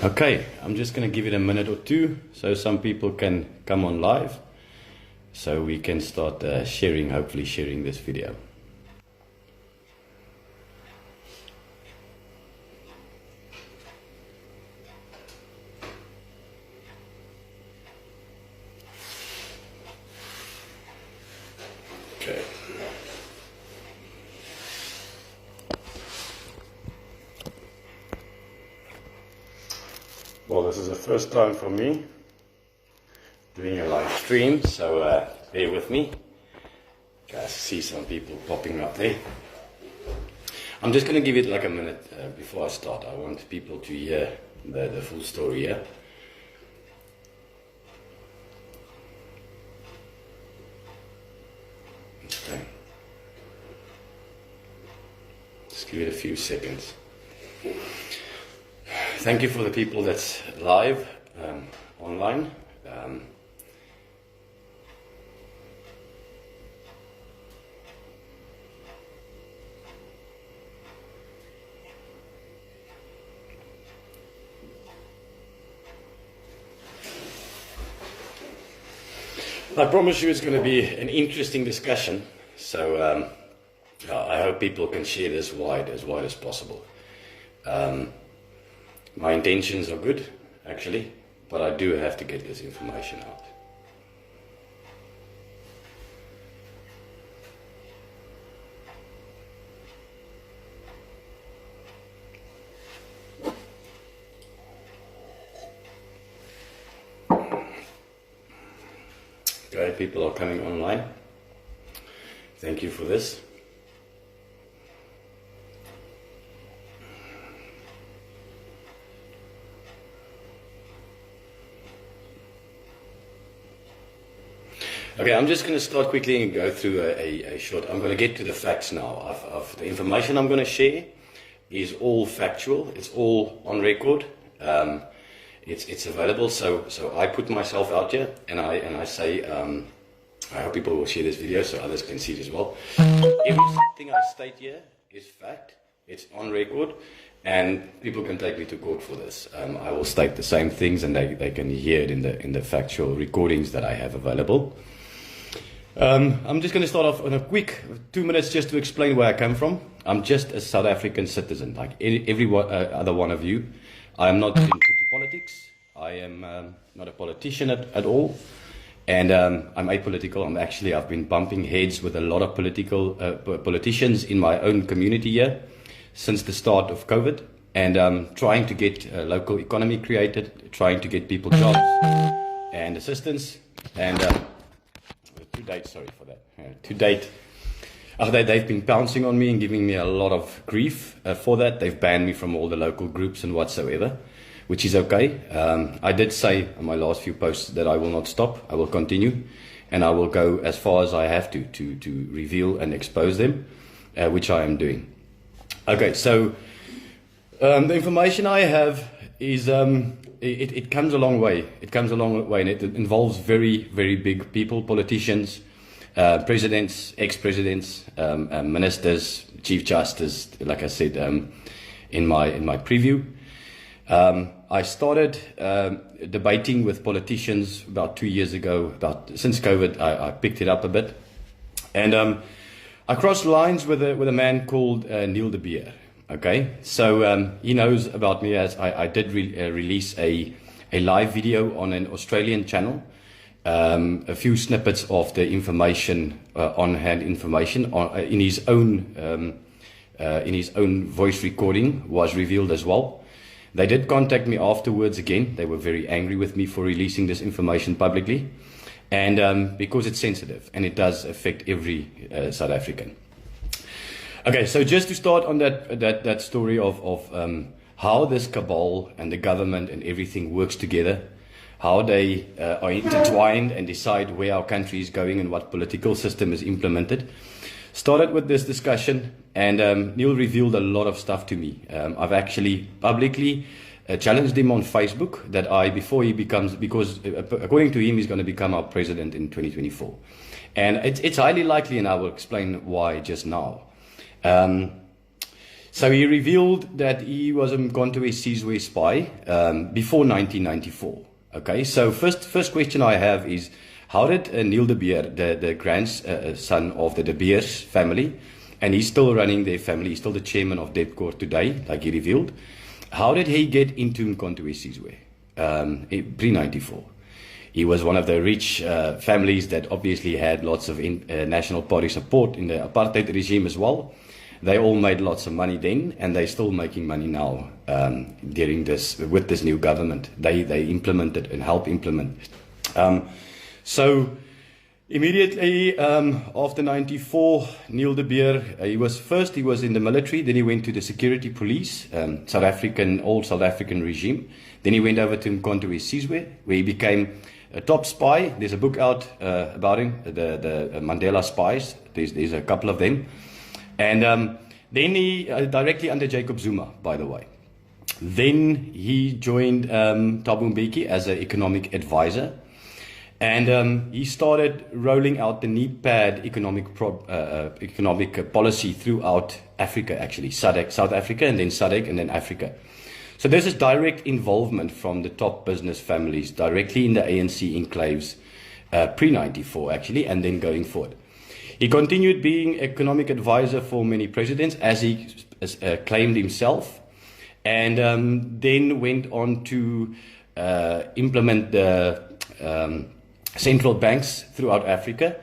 Okay, I'm just going to give it a minute or two so some people can come on live so we can start hopefully sharing this video. Okay. Well, this is the first time for me doing a live stream, so bear with me. Guys, see some people popping up there. I'm just going to give it like a minute before I start. I want people to hear the full story here. Okay. Just give it a few seconds. Thank you for the people that's live online. I promise you it's going to be an interesting discussion, so I hope people can share this wide as possible. My intentions are good, actually, but I do have to get this information out. Okay, people are coming online. Thank you for this. Okay, I'm just going to start quickly and go through a short. I'm going to get to the facts now. The information I'm going to share is all factual. It's all on record. It's available. So I put myself out here, and I say I hope people will share this video so others can see it as well. Everything I state here is fact. It's on record, and people can take me to court for this. I will state the same things, and they can hear it in the factual recordings that I have available. I'm just going to start off on a quick 2 minutes just to explain where I come from. I'm just a South African citizen, like every other one of you. I am not into politics. I am not a politician at all. And I'm apolitical. I've been bumping heads with a lot of politicians in my own community here since the start of COVID. And trying to get a local economy created, trying to get people jobs and assistance. And to date, sorry for that. To date, they've been pouncing on me and giving me a lot of grief for that. They've banned me from all the local groups and whatsoever, which is okay. I did say on my last few posts that I will not stop. I will continue, and I will go as far as I have to reveal and expose them, which I am doing. Okay, so the information I have is it comes a long way. It comes a long way, and it involves very, very big people, politicians, presidents, ex-presidents, ministers, chief justice. Like I said in my preview, I started debating with politicians about 2 years ago. Since COVID, I picked it up a bit, and I crossed lines with a man called Neil de Beer. Okay, so he knows about me as I did release a live video on an Australian channel, a few snippets of the information, on-hand information in his own voice recording was revealed as well. They did contact me afterwards again. They were very angry with me for releasing this information publicly, and because it's sensitive and it does affect every South African. Okay, so just to start on that story of how this cabal and the government and everything works together, how they are intertwined and decide where our country is going and what political system is implemented. Started with this discussion, and Neil revealed a lot of stuff to me. I've actually publicly challenged him on Facebook that because according to him, he's going to become our president in 2024. And it's highly likely, and I will explain why just now. So he revealed that he was a Mkhonto Sizwe spy before 1994. Okay, so first question I have is, how did Neil de Beer, the grandson of the De Beers family, and he's still running their family, he's still the chairman of Debcor today, like he revealed, how did he get into Mkhonto Sizwe pre-94? He was one of the rich families that obviously had lots of National Party support in the apartheid regime as well. They all made lots of money then, and they're still making money now during with this new government. They implemented and helped implement. So immediately after 94, Neil de Beer, he was in the military, then he went to the security police, old South African regime. Then he went over to Mkhonto Sizwe, where he became a top spy. There's a book out about him, the Mandela Spies. There's a couple of them. And then he, directly under Jacob Zuma, by the way. Then he joined Thabo Mbeki as an economic advisor. And he started rolling out the NEPAD economic policy throughout Africa, actually. South Africa, and then SADC, and then Africa. So this is direct involvement from the top business families directly in the ANC enclaves pre-94, actually, and then going forward. He continued being economic advisor for many presidents, as he claimed himself, and then went on to implement the central banks throughout Africa,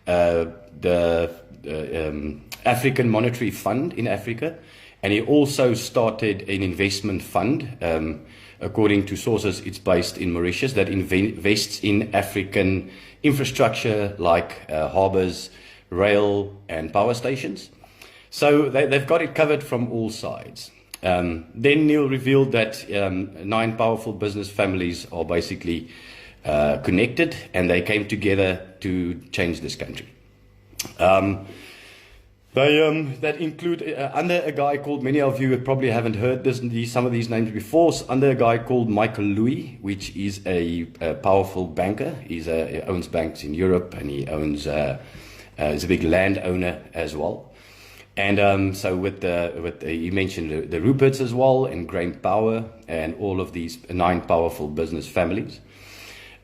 the African Monetary Fund in Africa, and he also started an investment fund. According to sources, it's based in Mauritius, that invests in African infrastructure like harbors, rail and power stations. So they've got it covered from all sides. Then Neil revealed that 9 powerful business families are basically connected, and they came together to change this country. That include under a guy called, many of you probably haven't heard some of these names before, under a guy called Michael Louis, which is a powerful banker. He owns banks in Europe, and he owns is a big landowner as well. And so you mentioned the Ruperts as well, and Grain Power, and all of these 9 powerful business families.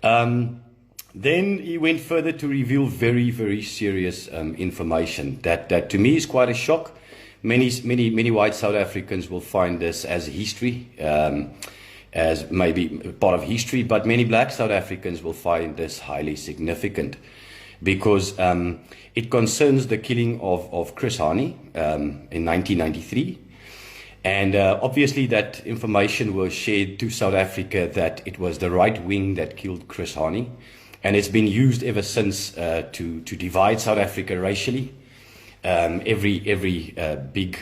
Then he went further to reveal very, very serious information that to me is quite a shock. Many white South Africans will find this as history, as maybe part of history, but many black South Africans will find this highly significant, because it concerns the killing of Chris Hani in 1993. And obviously that information was shared to South Africa that it was the right wing that killed Chris Hani. And it's been used ever since to divide South Africa racially. Every big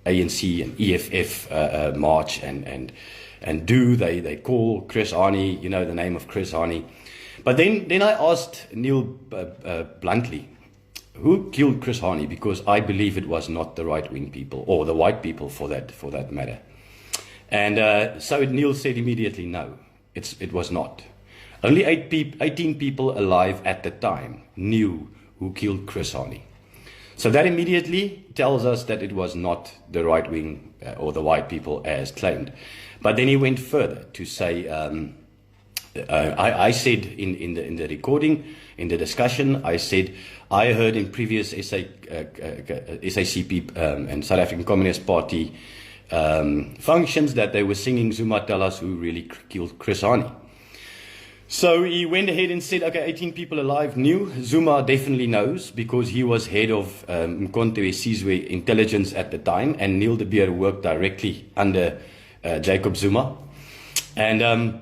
ANC and EFF march and they call Chris Hani, the name of Chris Hani. But then I asked Neil bluntly, who killed Chris Hani? Because I believe it was not the right-wing people, or the white people for that matter. And so Neil said immediately, no, it was not. Only 18 people alive at the time knew who killed Chris Hani. So that immediately tells us that it was not the right wing or the white people as claimed. But then he went further to say, I said in the recording, in the discussion, I said, I heard in previous SACP and South African Communist Party functions that they were singing Zuma Tell Us Who Really Killed Chris Hani. So he went ahead and said, okay, 18 people alive knew. Zuma definitely knows, because he was head of Mkhonto Sizwe intelligence at the time, and Neil de Beer worked directly under Jacob Zuma. And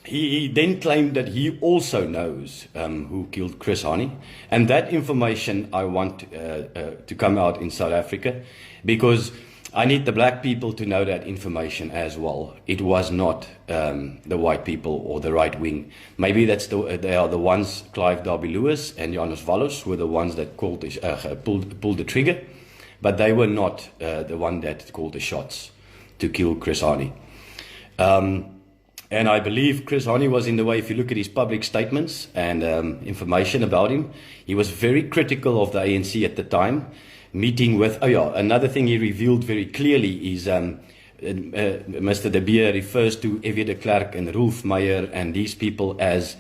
he then claimed that he also knows who killed Chris Hani. And that information I want to come out in South Africa, because I need the black people to know that information as well. It was not the white people or the right wing. Maybe they are the ones, Clive Derby-Lewis and Janus Wallus were the ones that pulled the trigger, but they were not the one that called the shots to kill Chris Hani. And I believe Chris Hani was in the way. If you look at his public statements and information about him, he was very critical of the ANC at the time. meeting with, another thing he revealed very clearly is Mr. De Beer refers to Evie de Klerk and Rolf Meyer and these people as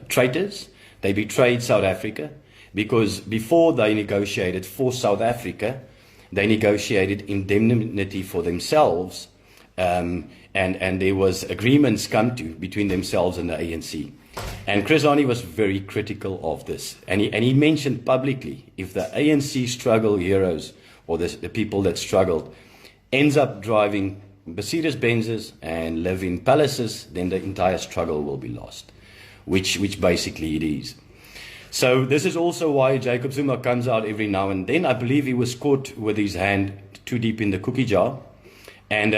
traitors. They betrayed South Africa because before they negotiated for South Africa, they negotiated indemnity for themselves, and there was agreements come to between themselves and the ANC. And Chris Hani was very critical of this. And he mentioned publicly, if the ANC struggle heroes, or the people that struggled, ends up driving Mercedes-Benzes and live in palaces, then the entire struggle will be lost, which basically it is. So this is also why Jacob Zuma comes out every now and then. I believe he was caught with his hand too deep in the cookie jar. And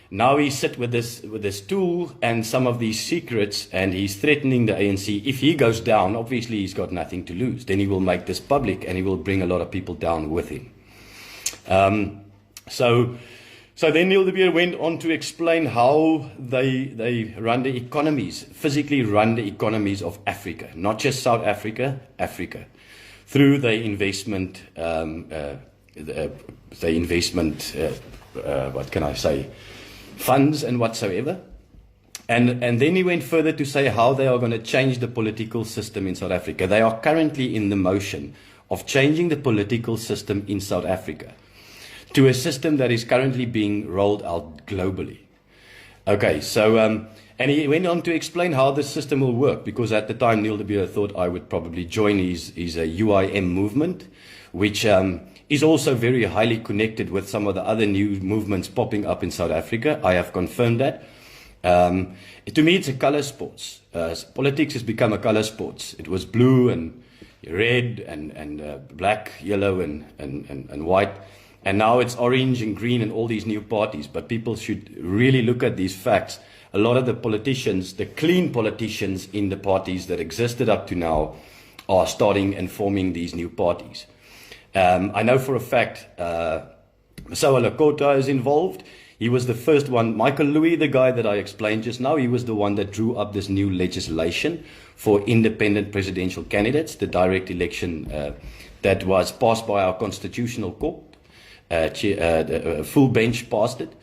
now he sits with this tool and some of these secrets, and he's threatening the ANC. If he goes down, obviously he's got nothing to lose. Then he will make this public and he will bring a lot of people down with him. So then Neil de Beer went on to explain how they run the economies, physically run the economies of Africa, not just South Africa, Africa, through the investment, what can I say, funds and whatsoever. And then he went further to say how they are going to change the political system in South Africa. They are currently in the motion of changing the political system in South Africa to a system that is currently being rolled out globally. Okay, so, and he went on to explain how the system will work, because at the time Neil de Beer thought I would probably join his UIM movement, which is also very highly connected with some of the other new movements popping up in South Africa. I have confirmed that. To me, it's a color sports. Politics has become a color sports. It was blue and red and black, yellow and white. And now it's orange and green and all these new parties. But people should really look at these facts. A lot of the politicians, the clean politicians in the parties that existed up to now, are starting and forming these new parties. I know for a fact Masawa Lakota is involved. He was the first one. Michael Louis, the guy that I explained just now, he was the one that drew up this new legislation for independent presidential candidates, the direct election that was passed by our constitutional court. The full bench passed it,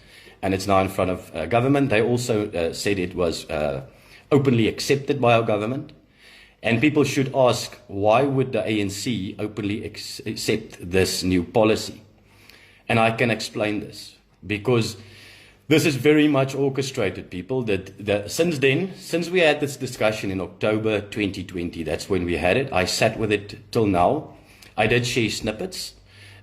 and it's now in front of government. They also said it was openly accepted by our government. And people should ask, why would the ANC openly accept this new policy? And I can explain this, because this is very much orchestrated, people. Since we had this discussion in October 2020, that's when we had it. I sat with it till now. I did share snippets.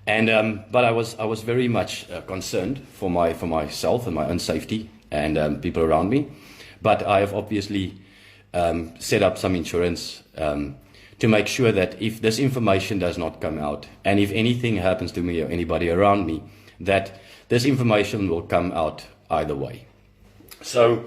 And but I was very much concerned for myself and my own safety and people around me. But I have obviously set up some insurance to make sure that if this information does not come out, and if anything happens to me or anybody around me, that this information will come out either way. So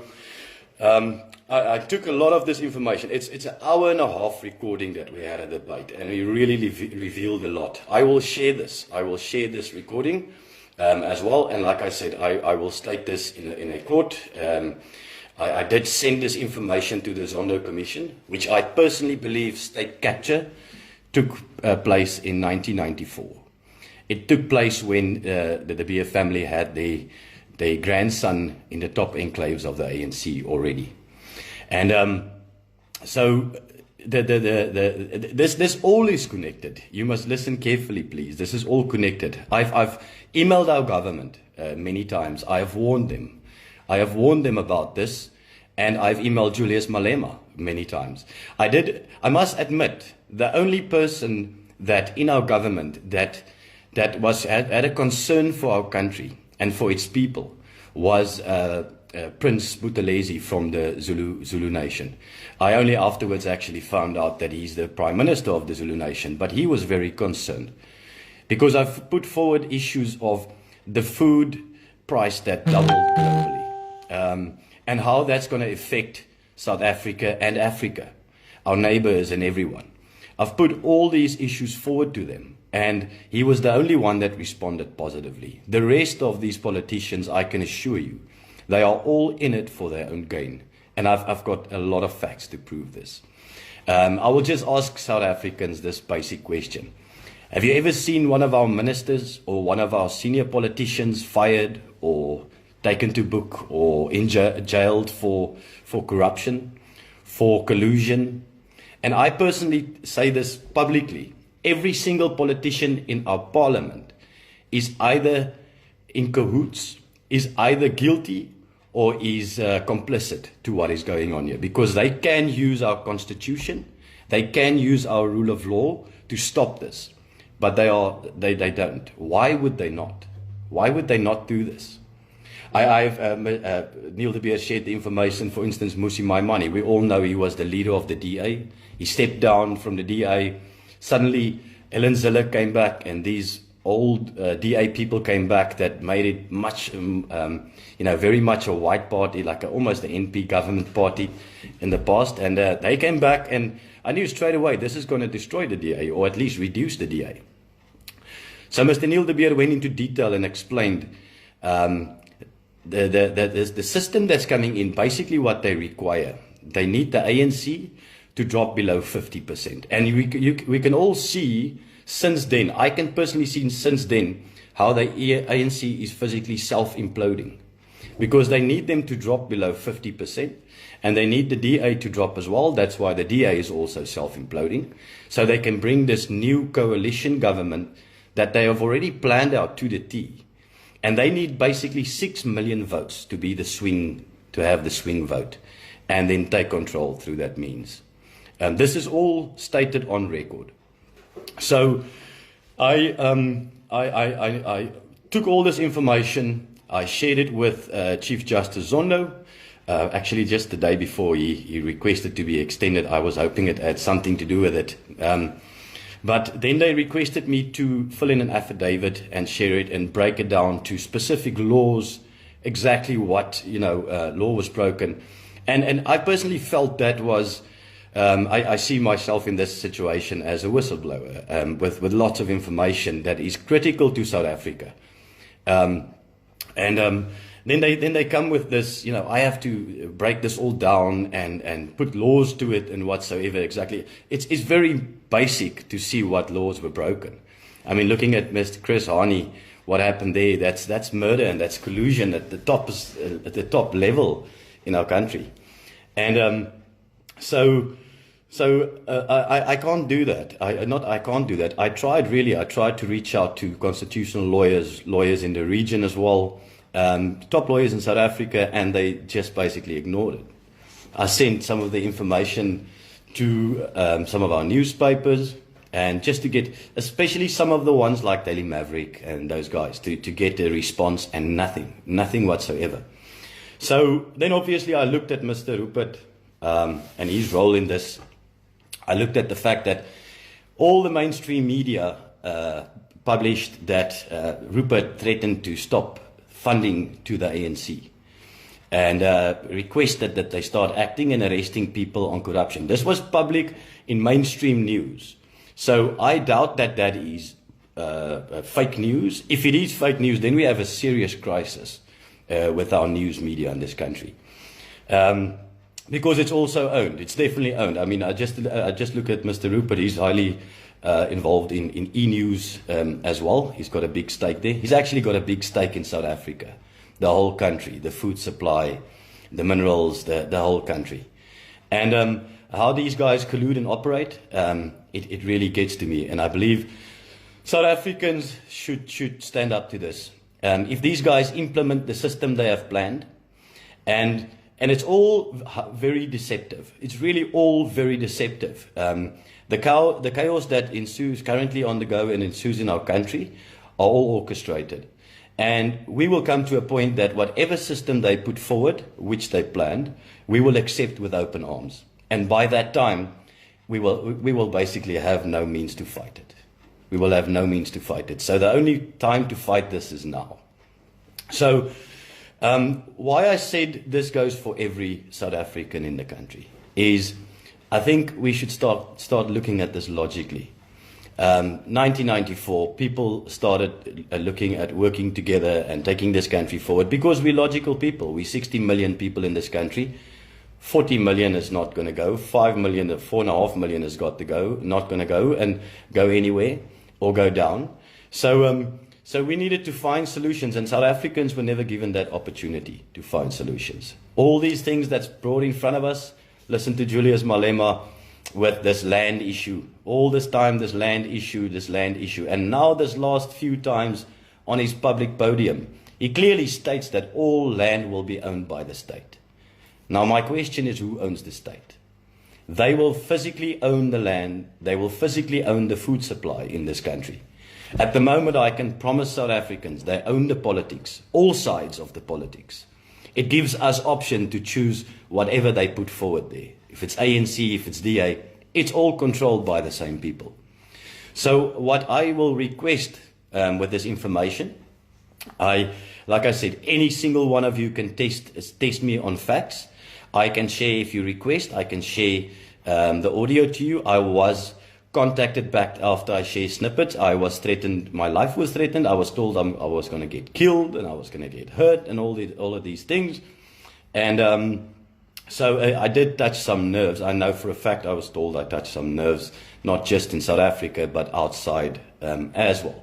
I took a lot of this information. It's an hour and a half recording that we had a debate, and we really revealed a lot. I will share this. I will share this recording as well. And like I said, I will state this in a court. I did send this information to the Zondo Commission, which I personally believe state capture took place in 1994. It took place when the De Beer family had their grandson in the top enclaves of the ANC already. And so this all is connected. You must listen carefully, please. This is all connected. I've emailed our government many times. I have warned them. I have warned them about this, and I've emailed Julius Malema many times. I must admit, the only person that in our government that had a concern for our country and for its people was Prince Buthelezi from the Zulu Nation. I only afterwards actually found out that he's the Prime Minister of the Zulu Nation, but he was very concerned because I've put forward issues of the food price that doubled globally, and how that's going to affect South Africa and Africa, our neighbors and everyone. I've put all these issues forward to them, and he was the only one that responded positively. The rest of these politicians, I can assure you, they are all in it for their own gain. And I've got a lot of facts to prove this. I will just ask South Africans this basic question. Have you ever seen one of our ministers or one of our senior politicians fired or taken to book or jailed for corruption, for collusion? And I personally say this publicly. Every single politician in our parliament is either in cahoots, is either guilty or is complicit to what is going on here, because they can use our constitution, they can use our rule of law to stop this, but they don't. Why would they not? Why would they not do this? Neil de Beer shared the information, for instance, Musi Maimane. We all know he was the leader of the DA. He stepped down from the DA. Suddenly, Ellen Zille came back, and these old DA people came back that made it much, very much a white party, like almost the NP government party in the past. And they came back, and I knew straight away this is going to destroy the DA, or at least reduce the DA. So Mr. Neil de Beer went into detail and explained the system that's coming in, basically what they require. They need the ANC to drop below 50%. And we can all see since then, I can personally see since then, how the ANC is physically self-imploding. Because they need them to drop below 50%, and they need the DA to drop as well. That's why the DA is also self-imploding. So they can bring this new coalition government that they have already planned out to the T. And they need basically 6 million votes to be to have the swing vote, and then take control through that means. This is all stated on record. So I took all this information, I shared it with Chief Justice Zondo. Actually, just the day before he requested to be extended, I was hoping it had something to do with it. But then they requested me to fill in an affidavit and share it and break it down to specific laws, exactly what law was broken. And I personally felt that was, I see myself in this situation as a whistleblower with lots of information that is critical to South Africa. Then they come with this, I have to break this all down and put laws to it and whatsoever exactly. It's very basic to see what laws were broken. I mean, looking at Mr. Chris Hani, what happened there, that's murder and that's collusion at the top level in our country. And I can't do that. I can't do that. I tried to reach out to constitutional lawyers in the region as well, top lawyers in South Africa, and they just basically ignored it. I sent some of the information to some of our newspapers, and just to get, especially some of the ones like Daily Maverick and those guys, to get a response, and nothing whatsoever. So then obviously I looked at Mr. Rupert and his role in this. I looked at the fact that all the mainstream media published that Rupert threatened to stop funding to the ANC and requested that they start acting and arresting people on corruption. This was public in mainstream news. So I doubt that is fake news. If it is fake news, then we have a serious crisis with our news media in this country. Because it's also owned. It's definitely owned. I mean, I just look at Mr. Rupert. He's highly involved in e-news as well. He's got a big stake there. He's actually got a big stake in South Africa, the whole country, the food supply, the minerals, the whole country. And how these guys collude and operate, it really gets to me. And I believe South Africans should stand up to this. If these guys implement the system they have planned, and it's all very deceptive. It's really all very deceptive. The chaos that ensues currently on the go and ensues in our country are all orchestrated. And we will come to a point that whatever system they put forward, which they planned, we will accept with open arms. And by that time, we will basically have no means to fight it. We will have no means to fight it. So the only time to fight this is now. So why I said this goes for every South African in the country is I think we should start looking at this logically. 1994, people started looking at working together and taking this country forward because we're logical people. We're 60 million people in this country. 40 million is not going to go. 5 million, 4.5 million has got to go, not going to go and go anywhere. or go down. So we needed to find solutions, and South Africans were never given that opportunity to find solutions. All these things that's brought in front of us, listen to Julius Malema with this land issue. All this time, this land issue. And now this last few times on his public podium, he clearly states that all land will be owned by the state. Now my question is, who owns the state? They will physically own the land. They will physically own the food supply in this country. At the moment, I can promise South Africans, they own the politics, all sides of the politics. It gives us option to choose whatever they put forward there. If it's ANC, if it's DA, it's all controlled by the same people. So what I will request with this information, like I said, any single one of you can test me on facts. I can share, if you request, I can share the audio to you. I was contacted back after I shared snippets. I was threatened, my life was threatened. I was told I was going to get killed and I was going to get hurt and all of these things. And so I did touch some nerves. I know for a fact I was told I touched some nerves, not just in South Africa, but outside as well,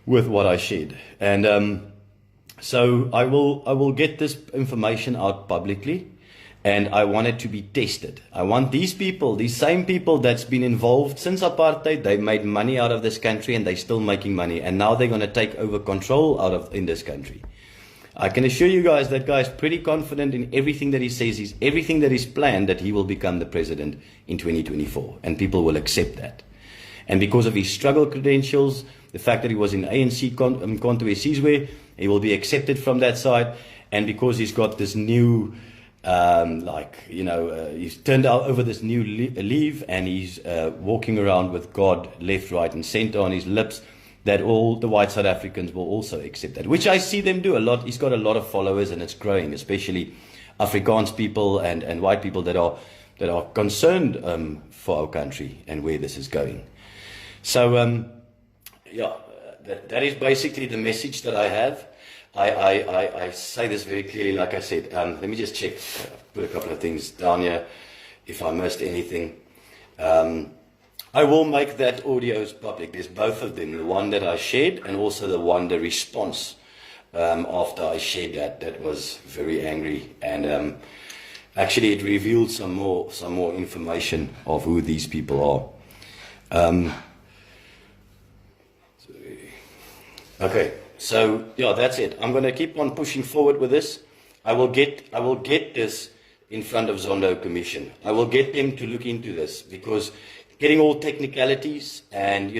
with what I shared. And so I will get this information out publicly. And I want it to be tested. I want these people, these same people that's been involved since apartheid, they made money out of this country and they're still making money. And now they're going to take over control in this country. I can assure you guys that guy is pretty confident in everything that he says, everything that is planned, that he will become the president in 2024. And people will accept that. And because of his struggle credentials, the fact that he was in ANC Contour, he will be accepted from that side. And because he's got this new he's turned out over this new leaf, and he's walking around with God left, right, and center on his lips, that all the white South Africans will also accept that, which I see them do a lot. He's got a lot of followers, and it's growing, especially Afrikaans people and white people that are concerned for our country and where this is going. So that is basically the message that I have. I say this very clearly, like I said. Let me just check, put a couple of things down here, if I missed anything. I will make that audios public. There's both of them, the one that I shared and also the response after I shared that was very angry. And actually it revealed some more information of who these people are. Okay. So yeah, that's it. I'm going to keep on pushing forward with this. I will get this in front of Zondo Commission. I will get them to look into this, because getting all technicalities and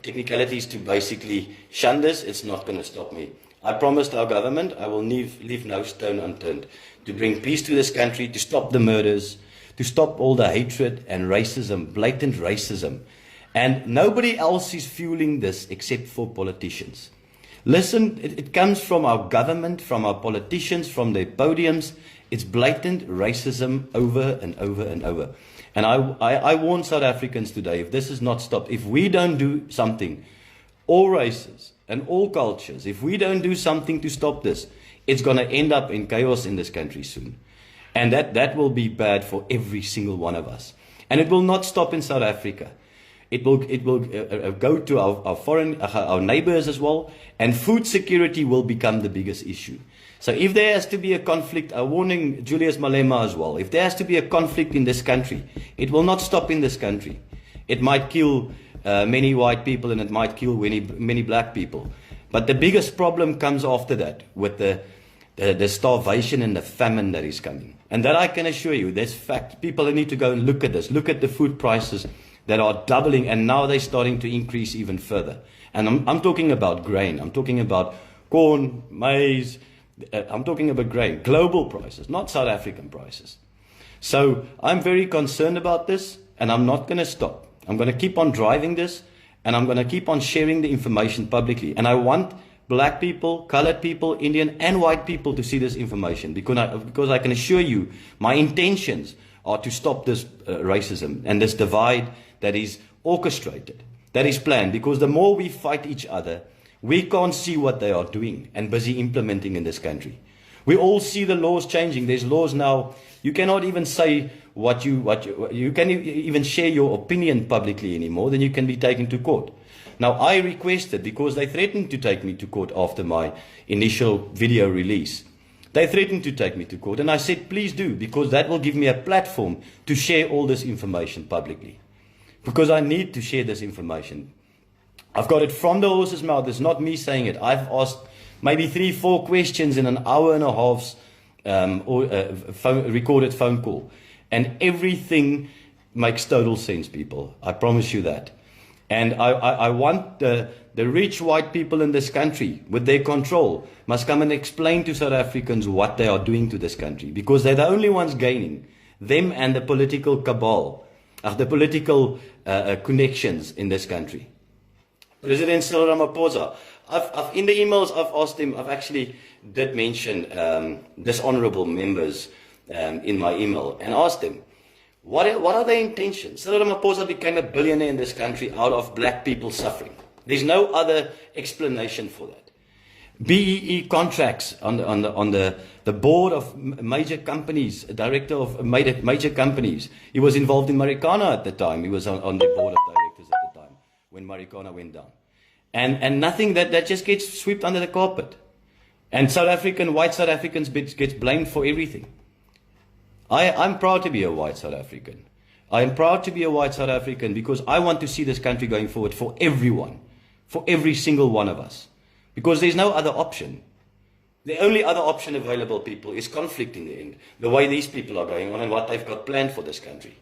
technicalities to basically shun this, it's not going to stop me. I promised our government I will leave no stone unturned to bring peace to this country, to stop the murders, to stop all the hatred and racism, blatant racism. And nobody else is fueling this except for politicians. Listen, it comes from our government, from our politicians, from their podiums. It's blatant racism over and over and over. And I warn South Africans today, if this is not stopped, if we don't do something, all races and all cultures, if we don't do something to stop this, it's going to end up in chaos in this country soon. And that will be bad for every single one of us. And it will not stop in South Africa. It will go to our neighbors as well, and food security will become the biggest issue. So if there has to be a conflict, warning Julius Malema as well, if there has to be a conflict in this country, it will not stop in this country. It might kill many white people, and it might kill many black people. But the biggest problem comes after that, with the starvation and the famine that is coming. And that I can assure you, that's fact. People need to go and look at this. Look at the food prices that are doubling, and now they're starting to increase even further. And I'm talking about grain. I'm talking about corn, maize. I'm talking about grain, global prices, not South African prices. So I'm very concerned about this, and I'm not going to stop. I'm going to keep on driving this, and I'm going to keep on sharing the information publicly. And I want black people, colored people, Indian and white people to see this information, because I can assure you my intentions are to stop this racism and this divide that is orchestrated, that is planned. Because the more we fight each other, we can't see what they are doing and busy implementing in this country. We all see the laws changing. There's laws now. You cannot even say you can't even share your opinion publicly anymore. Then you can be taken to court. Now, I requested, because they threatened to take me to court after my initial video release. They threatened to take me to court, and I said, please do, because that will give me a platform to share all this information publicly. Because I need to share this information. I've got it from the horse's mouth. It's not me saying it. I've asked maybe 3-4 questions in an hour and a half's recorded phone call. And everything makes total sense, people. I promise you that. And I want the rich white people in this country, with their control, must come and explain to South Africans what they are doing to this country. Because they're the only ones gaining. Them and the political cabal, the political connections in this country. President Cyril Ramaphosa, in the emails I've asked him, I've actually did mention dishonorable members in my email, and asked them, what are their intentions? Cyril Ramaphosa became a billionaire in this country out of black people suffering. There's no other explanation for that. BEE contracts on the board of major companies, director of major companies. He was involved in Marikana at the time. He was on the board of directors at the time when Marikana went down. And nothing that just gets swept under the carpet. And white South Africans gets blamed for everything. I'm proud to be a white South African. I am proud to be a white South African because I want to see this country going forward for everyone, for every single one of us. Because there's no other option. The only other option available, people, is conflict in the end. The way these people are going on and what they've got planned for this country.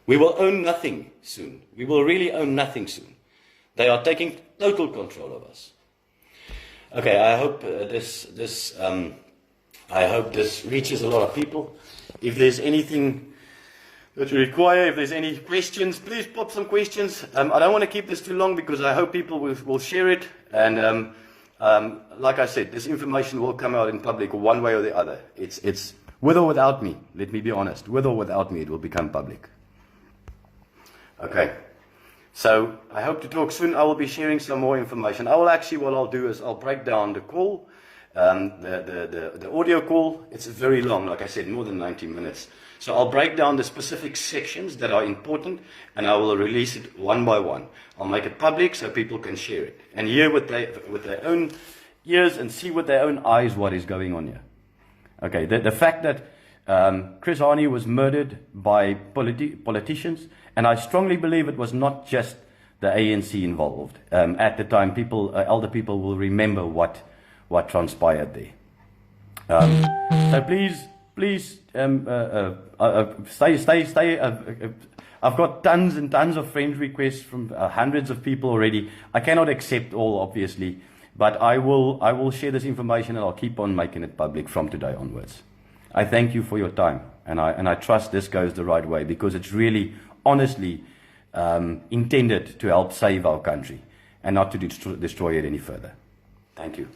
We will own nothing soon. We will really own nothing soon. They are taking total control of us. Okay, I hope this reaches a lot of people. If there's anything that you require, if there's any questions, please pop some questions. I don't want to keep this too long because I hope people will share it. And like I said, this information will come out in public one way or the other. It's with or without me. Let me be honest. With or without me, it will become public. Okay. So I hope to talk soon. I will be sharing some more information. What I'll do is I'll break down the call, the audio call. It's very long, like I said, more than 90 minutes. So I'll break down the specific sections that are important, and I will release it one by one. I'll make it public so people can share it and hear with their own ears and see with their own eyes what is going on here. Okay, the fact that Chris Hani was murdered by politicians, and I strongly believe it was not just the ANC involved. At the time, elder people will remember what transpired there. So please stay. I've got tons and tons of friend requests from hundreds of people already. I cannot accept all, obviously, but I will share this information and I'll keep on making it public from today onwards. I thank you for your time, and I trust this goes the right way because it's really, honestly, intended to help save our country and not to destroy it any further. Thank you.